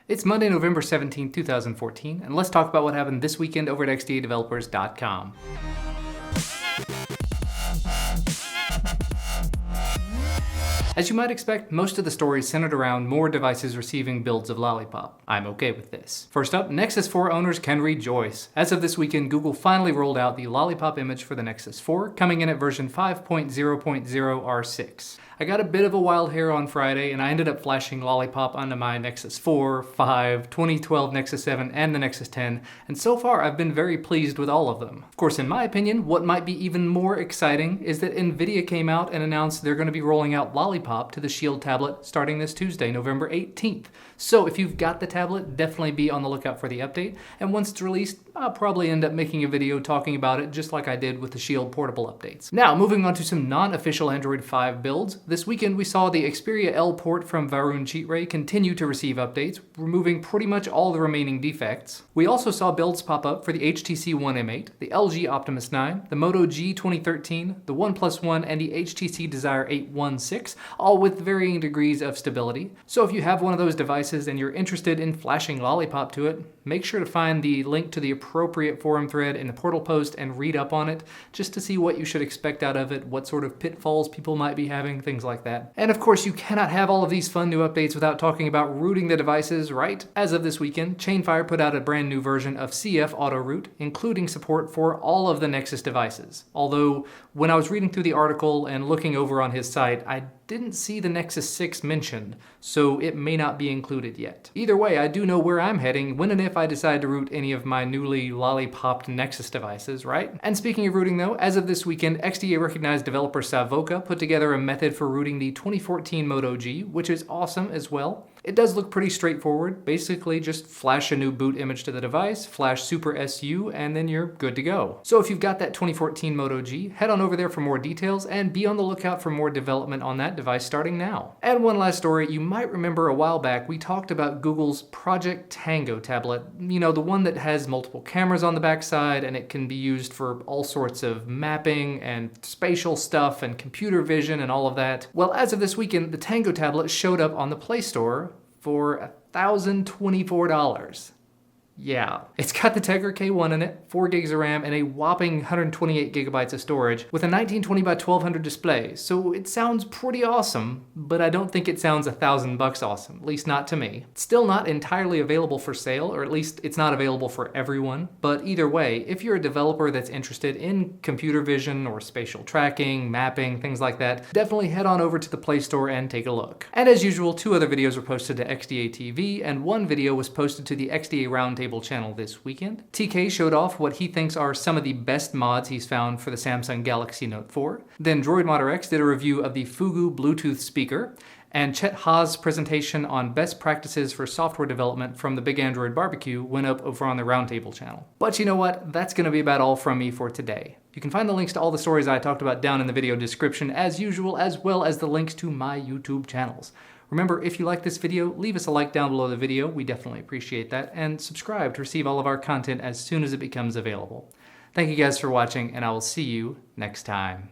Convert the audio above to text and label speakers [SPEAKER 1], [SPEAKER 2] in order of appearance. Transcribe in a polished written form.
[SPEAKER 1] It's Monday, November 17, 2014, and let's talk about what happened this weekend over at xdadevelopers.com. As you might expect, most of the story is centered around more devices receiving builds of Lollipop. I'm okay with this. First up, Nexus 4 owners can rejoice. As of this weekend, Google finally rolled out the Lollipop image for the Nexus 4, coming in at version 5.0.0 R6. I got a bit of a wild hair on Friday, and I ended up flashing Lollipop onto my Nexus 4, 5, 2012 Nexus 7, and the Nexus 10, and so far I've been very pleased with all of them. Of course, in my opinion, what might be even more exciting is that Nvidia came out and announced they're going to be rolling out Lollipop to the SHIELD tablet starting this Tuesday, November 18th. So if you've got the tablet, definitely be on the lookout for the update, and once it's released, I'll probably end up making a video talking about it just like I did with the SHIELD portable updates. Now, moving on to some non-official Android 5 builds. This weekend we saw the Xperia L port from Varun Cheat Ray continue to receive updates, removing pretty much all the remaining defects. We also saw builds pop up for the HTC One M8, the LG Optimus 9, the Moto G 2013, the OnePlus One, and the HTC Desire 816, all with varying degrees of stability. So if you have one of those devices and you're interested in flashing Lollipop to it, make sure to find the link to the appropriate forum thread in the portal post and read up on it, just to see what you should expect out of it, what sort of pitfalls people might be having, things like that. And of course, you cannot have all of these fun new updates without talking about rooting the devices, right? As of this weekend, Chainfire put out a brand new version of CF Auto Root, including support for all of the Nexus devices. Although, when I was reading through the article and looking over on his site, I didn't see the Nexus 6 mentioned, so it may not be included yet. Either way, I do know where I'm heading when and if I decide to root any of my newly lollipopped Nexus devices, right? And speaking of rooting though, as of this weekend, XDA recognized developer Savoca put together a method for rooting the 2014 Moto G, which is awesome as well. It does look pretty straightforward. Basically, just flash a new boot image to the device, flash Super SU, and then you're good to go. So if you've got that 2014 Moto G, head on over there for more details and be on the lookout for more development on that device starting now. And one last story, you might remember a while back we talked about Google's Project Tango tablet. You know, the one that has multiple cameras on the backside and it can be used for all sorts of mapping and spatial stuff and computer vision and all of that. Well, as of this weekend, the Tango tablet showed up on the Play Store for $1,024. Yeah, it's got the Tegra K1 in it, 4 gigs of RAM, and a whopping 128 gigabytes of storage with a 1920 by 1200 display, so it sounds pretty awesome, but I don't think it sounds $1,000 awesome, at least not to me. It's still not entirely available for sale, or at least it's not available for everyone, but either way, if you're a developer that's interested in computer vision or spatial tracking, mapping, things like that, definitely head on over to the Play Store and take a look. And as usual, 2 other videos were posted to XDA TV, and 1 video was posted to the XDA Roundtable channel this weekend. TK showed off what he thinks are some of the best mods he's found for the Samsung Galaxy Note 4. Then DroidModderX did a review of the Fugu Bluetooth speaker, and Chet Haase's presentation on best practices for software development from the Big Android Barbecue went up over on the Roundtable channel. But you know what? That's going to be about all from me for today. You can find the links to all the stories I talked about down in the video description as usual, as well as the links to my YouTube channels. Remember, if you like this video, leave us a like down below the video, we definitely appreciate that, and subscribe to receive all of our content as soon as it becomes available. Thank you guys for watching, and I will see you next time.